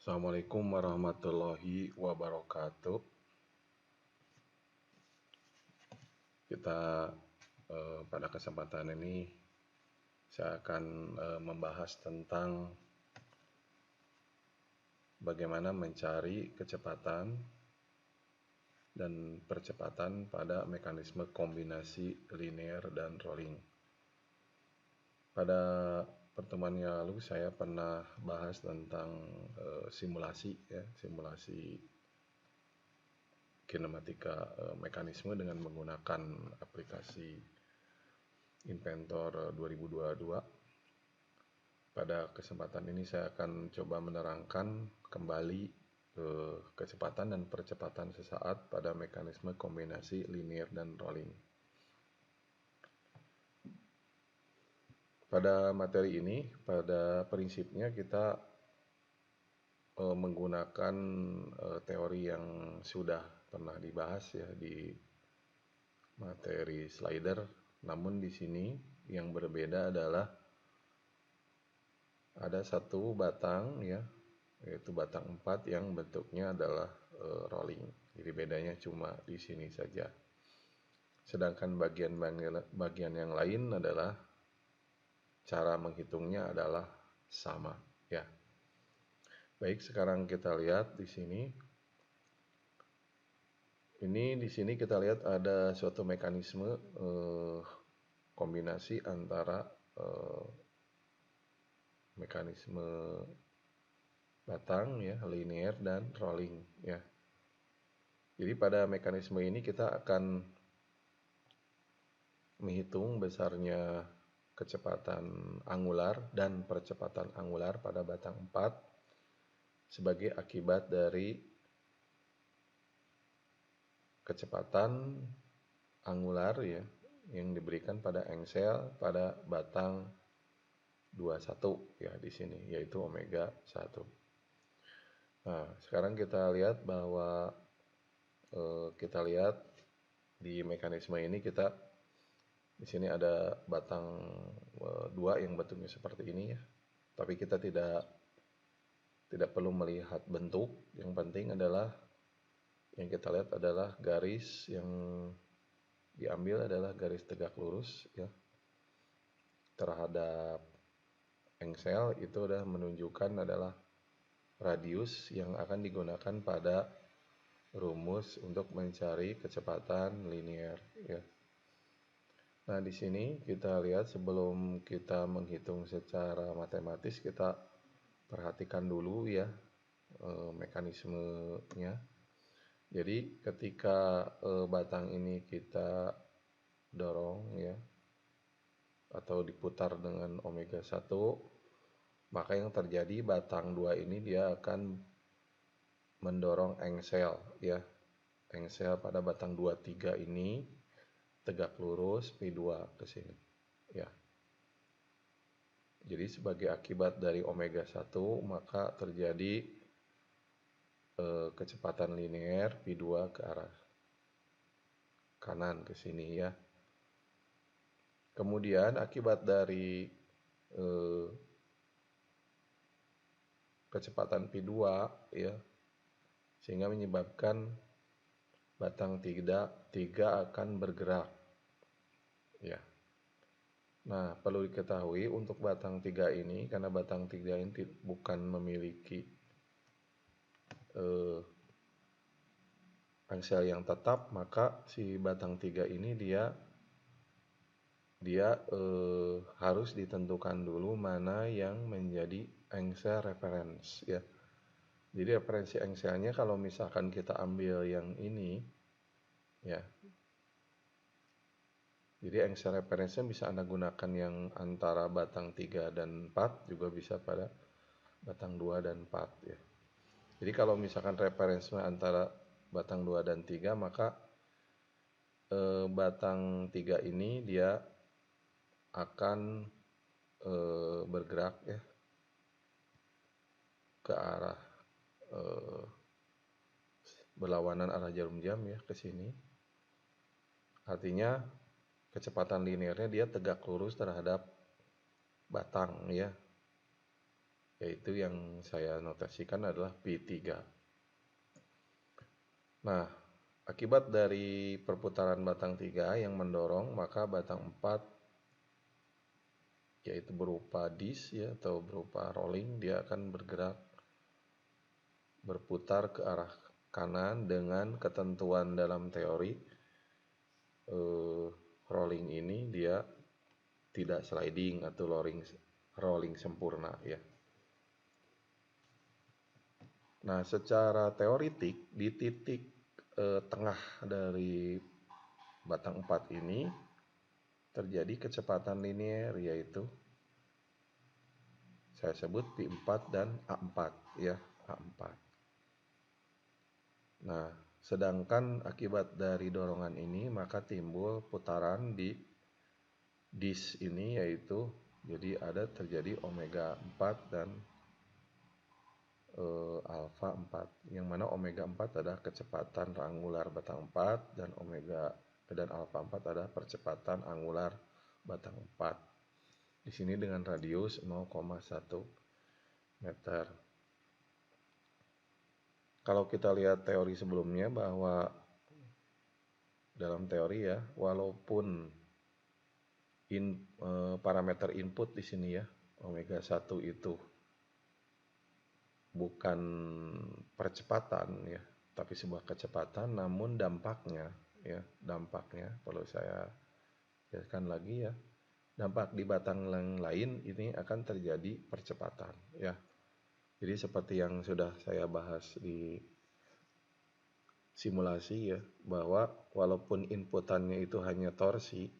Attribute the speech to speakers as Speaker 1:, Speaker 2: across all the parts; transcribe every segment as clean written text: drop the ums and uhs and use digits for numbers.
Speaker 1: Assalamualaikum warahmatullahi wabarakatuh. Kita pada kesempatan ini saya akan membahas tentang bagaimana mencari kecepatan dan percepatan pada mekanisme kombinasi linear dan rolling. Pada pertemuan yang lalu saya pernah bahas tentang simulasi kinematika mekanisme dengan menggunakan aplikasi Inventor 2022. Pada kesempatan ini saya akan coba menerangkan kembali kecepatan dan percepatan sesaat pada mekanisme kombinasi linear dan rolling. Pada materi ini, pada prinsipnya kita menggunakan teori yang sudah pernah dibahas ya di materi slider. Namun di sini yang berbeda adalah ada satu batang ya, yaitu batang 4 yang bentuknya adalah rolling. Jadi bedanya cuma di sini saja. Sedangkan bagian yang lain adalah cara menghitungnya adalah sama ya. Baik, sekarang kita lihat di sini. Ini di sini kita lihat ada suatu mekanisme kombinasi antara mekanisme batang ya, linear dan rolling ya. Jadi pada mekanisme ini kita akan menghitung besarnya kecepatan angular dan percepatan angular pada batang 4 sebagai akibat dari kecepatan angular ya yang diberikan pada engsel pada batang 21 ya di sini, yaitu omega 1. Nah, sekarang kita lihat bahwa kita lihat di mekanisme ini kita di sini ada batang 2 yang bentuknya seperti ini ya. Tapi kita tidak perlu melihat bentuk, yang penting adalah yang kita lihat adalah garis yang diambil adalah garis tegak lurus ya terhadap engsel. Itu sudah menunjukkan adalah radius yang akan digunakan pada rumus untuk mencari kecepatan linear ya. Nah, di sini kita lihat sebelum kita menghitung secara matematis kita perhatikan dulu ya mekanismenya. Jadi ketika batang ini kita dorong ya atau diputar dengan omega 1, maka yang terjadi batang 2 ini dia akan mendorong engsel ya. Engsel pada batang 23 ini tegak lurus P2 ke sini ya. Jadi sebagai akibat dari omega 1 maka terjadi kecepatan linear P2 ke arah kanan ke sini ya. Kemudian akibat dari kecepatan P2 ya sehingga menyebabkan batang 3 akan bergerak ya. Nah, perlu diketahui untuk batang 3 ini karena batang 3 ini bukan memiliki engsel yang tetap, maka si batang 3 ini dia harus ditentukan dulu mana yang menjadi engsel reference ya. Jadi referensi engselnya kalau misalkan kita ambil yang ini ya. Jadi engsel referensinya bisa Anda gunakan yang antara batang 3 dan 4, juga bisa pada batang 2 dan 4 ya. Jadi kalau misalkan referensinya antara batang 2 dan 3, maka batang 3 ini dia akan bergerak ya ke arah berlawanan arah jarum jam ya ke sini. Artinya kecepatan linearnya dia tegak lurus terhadap batang ya. yaitu yang saya notasikan adalah P3. Nah, akibat dari perputaran batang 3 yang mendorong, maka batang 4 yaitu berupa disk ya atau berupa rolling, dia akan bergerak berputar ke arah kanan dengan ketentuan dalam teori rolling ini dia tidak sliding atau rolling sempurna ya. Nah, secara teoritik di titik tengah dari batang 4 ini terjadi kecepatan linear, yaitu saya sebut P4 dan A4 ya, A4. Nah, sedangkan akibat dari dorongan ini maka timbul putaran di disk ini, yaitu jadi ada terjadi omega 4 dan alfa 4, yang mana omega 4 adalah kecepatan angular batang 4 dan omega dan alfa 4 adalah percepatan angular batang 4. Di sini dengan radius 0,1 meter. Kalau kita lihat teori sebelumnya bahwa dalam teori ya, walaupun parameter input di sini ya, omega 1 itu bukan percepatan ya, tapi sebuah kecepatan, namun dampaknya perlu saya jelaskan lagi ya. Dampak di batang yang lain ini akan terjadi percepatan ya. Jadi seperti yang sudah saya bahas di simulasi ya, bahwa walaupun inputannya itu hanya torsi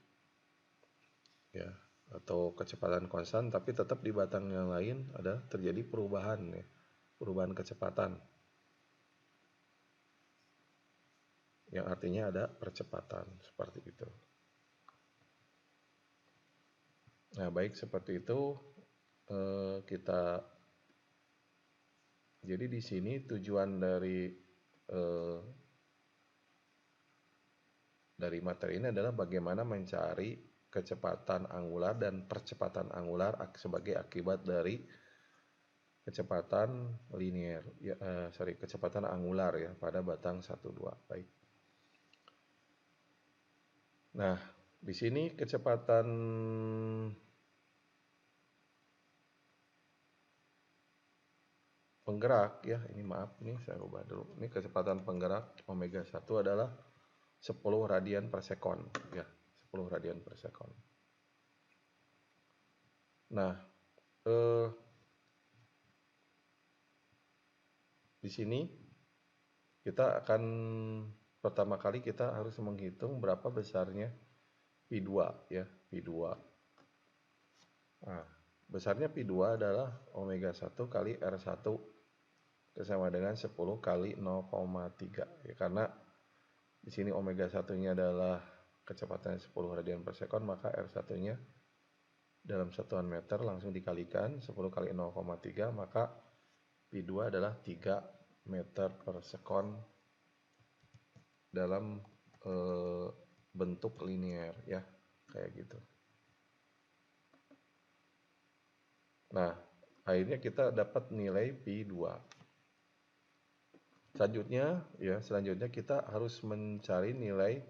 Speaker 1: ya atau kecepatan konstan, tapi tetap di batang yang lain ada terjadi perubahan ya, perubahan kecepatan, yang artinya ada percepatan seperti itu. Nah, baik seperti itu kita. Jadi di sini tujuan dari materi ini adalah bagaimana mencari kecepatan angular dan percepatan angular sebagai akibat dari kecepatan linear ya, kecepatan angular ya pada batang 1 2. Baik. Nah, di sini kecepatan penggerak ya, ini maaf nih saya ubah dulu. Ini kecepatan penggerak omega 1 adalah 10 radian per sekon ya, 10 radian per sekon. Nah, di sini kita akan pertama kali kita harus menghitung berapa besarnya P2 ya, P2. Nah, besarnya P2 adalah omega 1 kali R1 sama dengan 10 kali 0,3 ya, karena di sini omega 1-nya adalah kecepatannya 10 radian per sekon, maka R1-nya dalam satuan meter langsung dikalikan 10 kali 0,3, maka P2 adalah 3 meter per sekon dalam bentuk linear ya, kayak gitu. Nah, akhirnya kita dapat nilai P2. Selanjutnya kita harus mencari nilai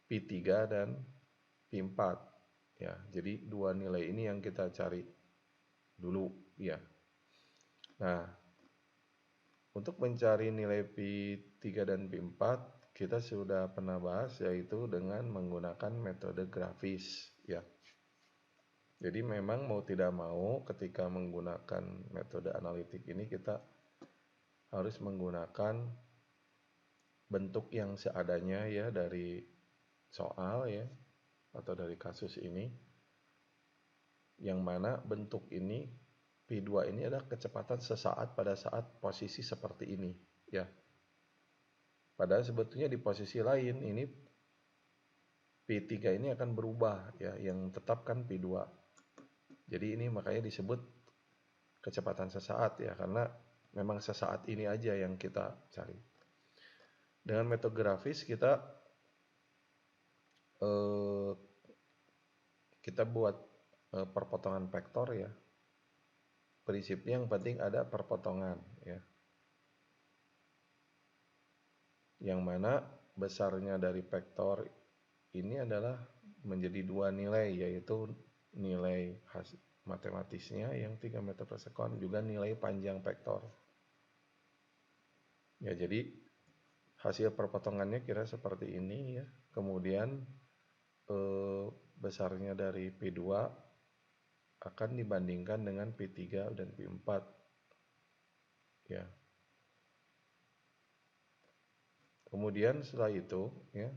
Speaker 1: P3 dan P4 ya. Jadi dua nilai ini yang kita cari dulu ya. Nah, untuk mencari nilai P3 dan P4 kita sudah pernah bahas, yaitu dengan menggunakan metode grafis ya. Jadi memang mau tidak mau ketika menggunakan metode analitik ini kita harus menggunakan bentuk yang seadanya ya dari soal ya atau dari kasus ini, yang mana bentuk ini P2 ini adalah kecepatan sesaat pada saat posisi seperti ini ya. Padahal sebetulnya di posisi lain ini P3 ini akan berubah ya, yang tetap kan P2. Jadi ini makanya disebut kecepatan sesaat ya, karena memang sesaat ini aja yang kita cari. Dengan metode grafis kita buat perpotongan vektor ya. prinsipnya yang penting ada perpotongan ya. Yang mana besarnya dari vektor ini adalah menjadi dua nilai, yaitu nilai matematisnya yang 3 meter per sekon, juga nilai panjang vektor. Ya, jadi hasil perpotongannya kira seperti ini ya. Kemudian besarnya dari P2 akan dibandingkan dengan P3 dan P4 ya. Kemudian setelah itu ya,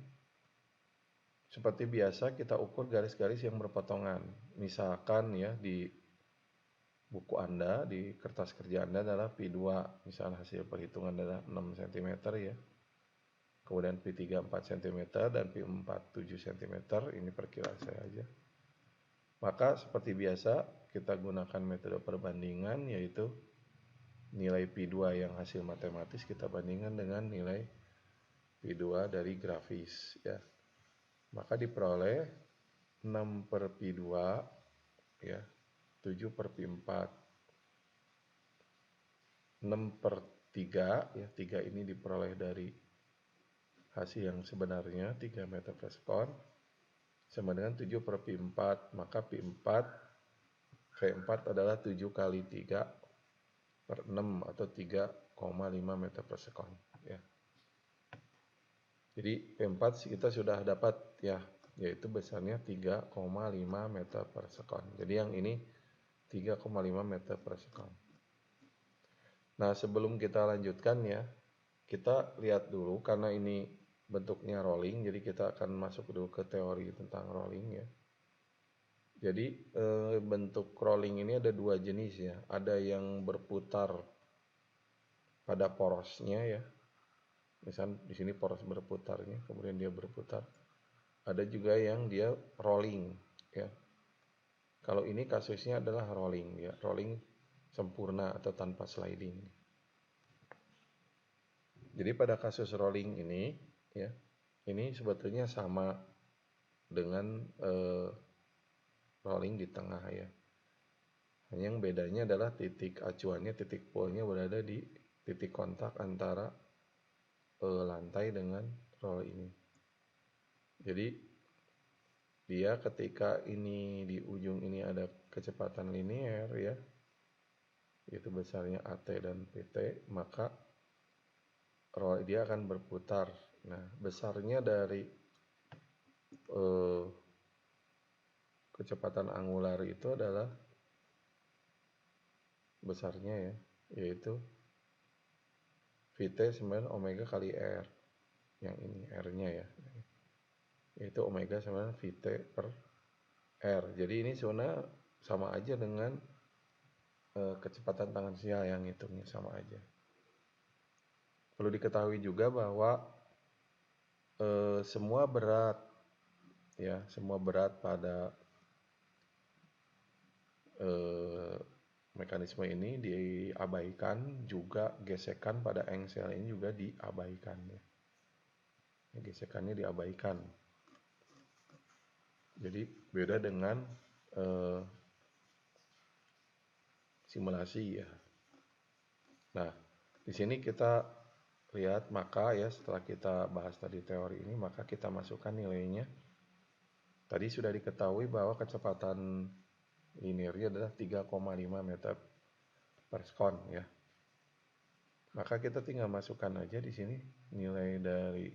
Speaker 1: seperti biasa kita ukur garis-garis yang berpotongan. Misalkan ya di buku Anda, di kertas kerja Anda adalah P2, misalnya hasil perhitungan adalah 6 cm ya. Kemudian P3 4 cm dan P4 7 cm, ini perkiraan saya aja. Maka seperti biasa kita gunakan metode perbandingan, yaitu nilai P2 yang hasil matematis kita bandingkan dengan nilai P2 dari grafis ya. Maka diperoleh 6 per P2 ya, 7 per P4, 6 per 3 ya, 3 ini diperoleh dari hasil yang sebenarnya 3 meter per sekon sama dengan 7 per P4, maka V4 adalah 7 kali 3 per 6 atau 3,5 meter per sekon ya. Jadi P4 kita sudah dapat ya, yaitu besarnya 3,5 meter per sekon. Jadi yang ini 3,5 meter per sekon. Nah, sebelum kita lanjutkan ya, kita lihat dulu karena ini bentuknya rolling, jadi kita akan masuk dulu ke teori tentang rolling ya. Jadi bentuk rolling ini ada dua jenis ya. Ada yang berputar pada porosnya ya. Misal di sini poros berputarnya, kemudian dia berputar. Ada juga yang dia rolling ya. Kalau ini kasusnya adalah rolling ya, rolling sempurna atau tanpa sliding. Jadi pada kasus rolling ini ya, ini sebetulnya sama dengan rolling di tengah ya. Hanya yang bedanya adalah titik acuannya, titik pole-nya berada di titik kontak antara lantai dengan roll ini. Jadi dia ketika ini di ujung ini ada kecepatan linier ya, yaitu besarnya AT dan PT, maka roll dia akan berputar. Nah, besarnya dari kecepatan angular itu adalah besarnya ya, yaitu Vt sama omega kali R. Yang ini R-nya ya, yaitu omega sama Vt per R. Jadi ini sebenarnya sama aja dengan kecepatan tangan sial, yang hitungnya sama aja. Perlu diketahui juga bahwa semua berat ya, semua berat pada mekanisme ini diabaikan, juga gesekan pada engsel ini juga diabaikan ya. Gesekannya diabaikan. Jadi beda dengan simulasi ya. Nah, di sini kita lihat, maka ya setelah kita bahas tadi teori ini, maka kita masukkan nilainya. Tadi sudah diketahui bahwa kecepatan linearnya adalah 3,5 meter per sekon ya. Maka kita tinggal masukkan aja di sini nilai dari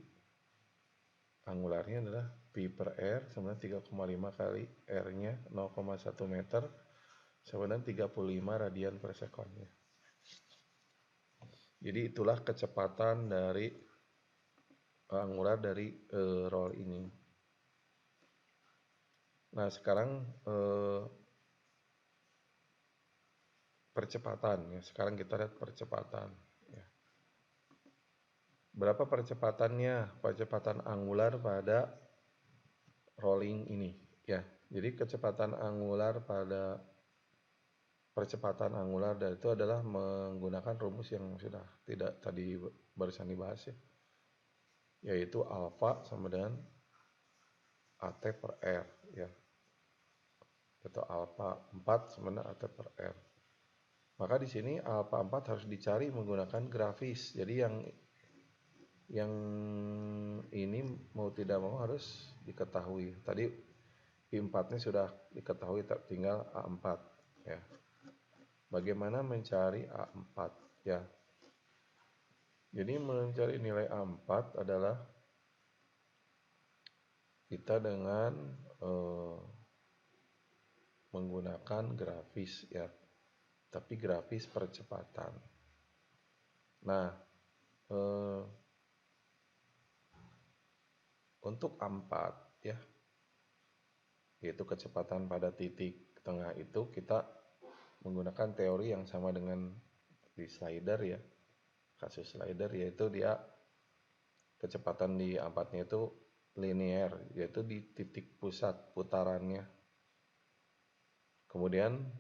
Speaker 1: angularnya adalah P per R sama 3,5 kali R-nya 0,1 meter sama dengan 35 radian per sekon ya. Jadi itulah kecepatan dari angular dari roll ini. Nah, sekarang percepatan ya. Sekarang kita lihat percepatan ya. Berapa percepatannya? Percepatan angular pada rolling ini ya. Jadi kecepatan angular pada percepatan angular dan itu adalah menggunakan rumus yang sudah tidak tadi barusan dibahas ya, yaitu alfa sama dengan AT per R ya, atau alfa 4 sama dengan AT per R. Maka di sini alfa 4 harus dicari menggunakan grafis. Jadi yang ini mau tidak mau harus diketahui. Tadi I4-nya sudah diketahui, tinggal A4 ya. Bagaimana mencari A4 ya? Jadi mencari nilai A4 adalah kita dengan menggunakan grafis ya. Tapi grafis percepatan. Nah, untuk A4 ya, yaitu kecepatan pada titik tengah itu kita menggunakan teori yang sama dengan di slider ya, kasus slider, yaitu dia kecepatan di A4-nya itu linear, yaitu di titik pusat putarannya. Kemudian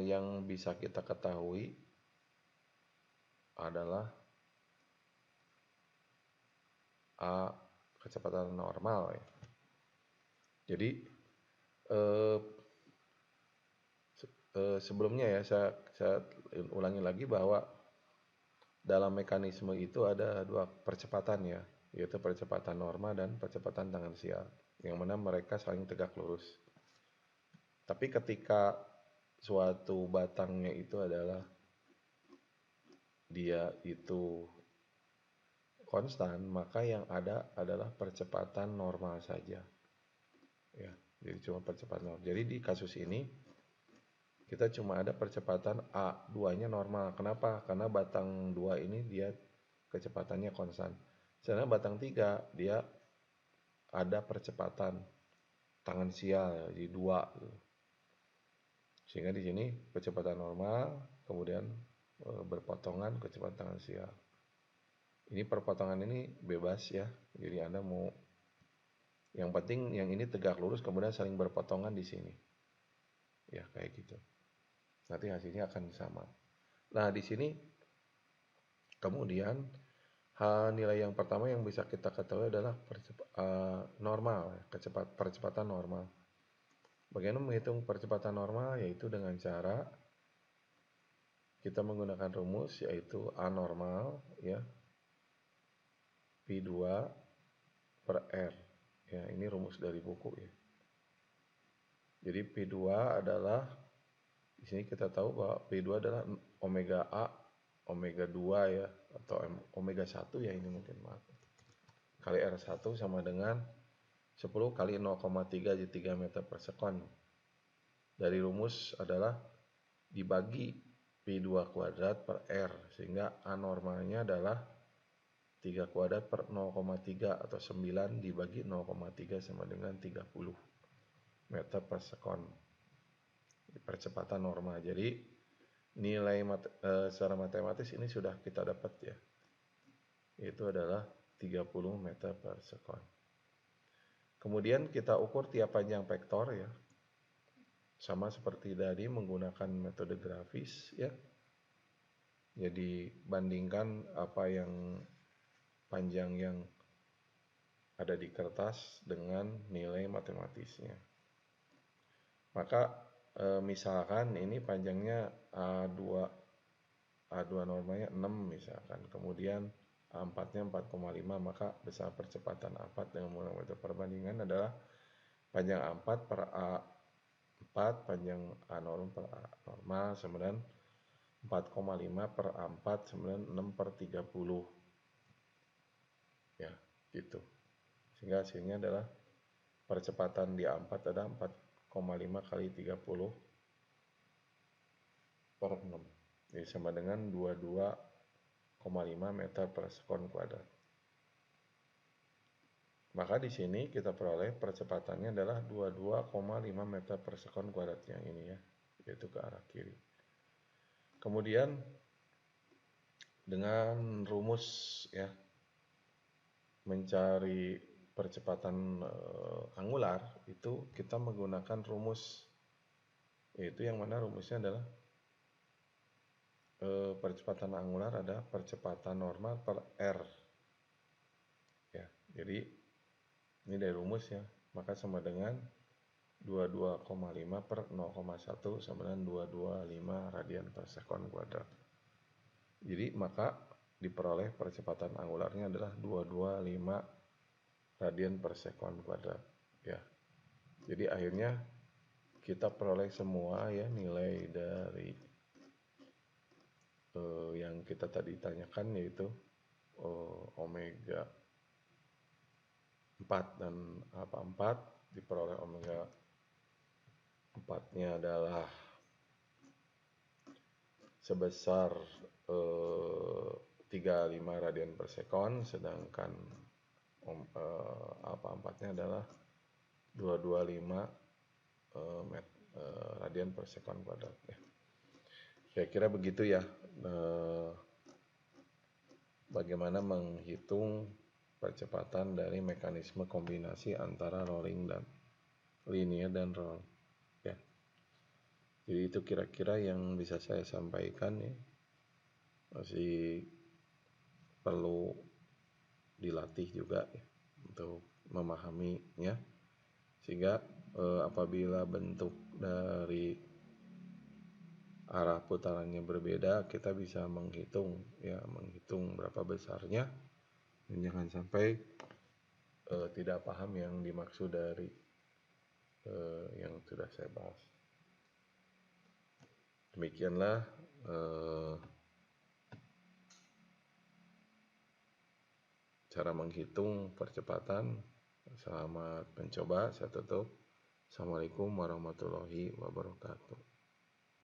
Speaker 1: yang bisa kita ketahui adalah A kecepatan normal ya. Jadi sebelumnya ya saya ulangi lagi bahwa dalam mekanisme itu ada dua percepatan ya, yaitu percepatan normal dan percepatan tangensial, yang mana mereka saling tegak lurus. Tapi ketika suatu batangnya itu adalah dia itu konstan, maka yang ada adalah percepatan normal saja. Ya, jadi cuma percepatan normal. Jadi di kasus ini kita cuma ada percepatan A2-nya normal. Kenapa? Karena batang 2 ini dia kecepatannya konstan. Sedangkan batang 3 dia ada percepatan tangensial, jadi 2. Sehingga di sini kecepatan normal, kemudian berpotongan kecepatan tangensial. Ini perpotongan ini bebas ya. Jadi Anda mau, yang penting yang ini tegak lurus kemudian saling berpotongan di sini. Ya, kayak gitu. Nanti hasilnya akan sama. Nah, di sini kemudian nilai yang pertama yang bisa kita ketahui adalah normal, percepatan normal. Bagaimana menghitung percepatan normal? Yaitu dengan cara kita menggunakan rumus, yaitu A normal ya, P2 per R. Ya, ini rumus dari buku ya. Jadi P2 adalah, di sini kita tahu bahwa P2 adalah omega A, omega 2 ya, atau omega 1 ya, ini mungkin maaf. Kali R1 sama dengan 10 kali 0,3 jadi 3 meter per sekon. Dari rumus adalah dibagi P2 kuadrat per R, sehingga A normalnya adalah 3 kuadrat per 0,3 atau 9 dibagi 0,3 sama dengan 30 meter per sekon. Percepatan normal. Jadi nilai secara matematis ini sudah kita dapat ya, yaitu adalah 30 meter per sekon. Kemudian kita ukur tiap panjang vektor ya, sama seperti tadi menggunakan metode grafis ya. Jadi bandingkan apa yang panjang yang ada di kertas dengan nilai matematisnya. Maka misalkan ini panjangnya A2 normalnya 6 misalkan, kemudian A4-nya 4,5, maka besar percepatan A4 dengan menggunakan perbandingan adalah panjang A4 per A4 panjang A normal per A normal sama dengan 4,5 per A4 sama dengan 6 per 30 ya, gitu. Sehingga hasilnya adalah percepatan di A4 adalah 4,5 kali 30 per 6. Jadi sama dengan 22,5 meter per sekon kuadrat. Maka di sini kita peroleh percepatannya adalah 22,5 meter per sekon kuadrat yang ini ya, yaitu ke arah kiri. Kemudian dengan rumus ya mencari percepatan angular itu kita menggunakan rumus, yaitu yang mana rumusnya adalah percepatan angular ada percepatan normal per R ya. Jadi ini dari rumus ya, maka sama dengan 22,5 per 0,1 sama dengan 225 radian per sekon kuadrat. Jadi maka diperoleh percepatan angularnya adalah 225 radian per sekon kuadrat ya. Jadi akhirnya kita peroleh semua ya nilai dari yang kita tadi tanyakan, yaitu omega 4 dan alpha 4. Diperoleh omega 4-nya adalah sebesar 35 radian per sekon, sedangkan alpha 4-nya adalah 225 radian per sekon kuadrat ya. Kira-kira begitu ya, bagaimana menghitung percepatan dari mekanisme kombinasi antara rolling dan linear dan roll ya. Jadi itu kira-kira yang bisa saya sampaikan ya. Masih perlu dilatih juga ya, untuk memahaminya, sehingga apabila bentuk dari arah putarannya berbeda, kita bisa menghitung berapa besarnya, dan jangan sampai tidak paham yang dimaksud dari yang sudah saya bahas. Demikianlah cara menghitung percepatan. Selamat mencoba, saya tutup. Assalamualaikum warahmatullahi wabarakatuh.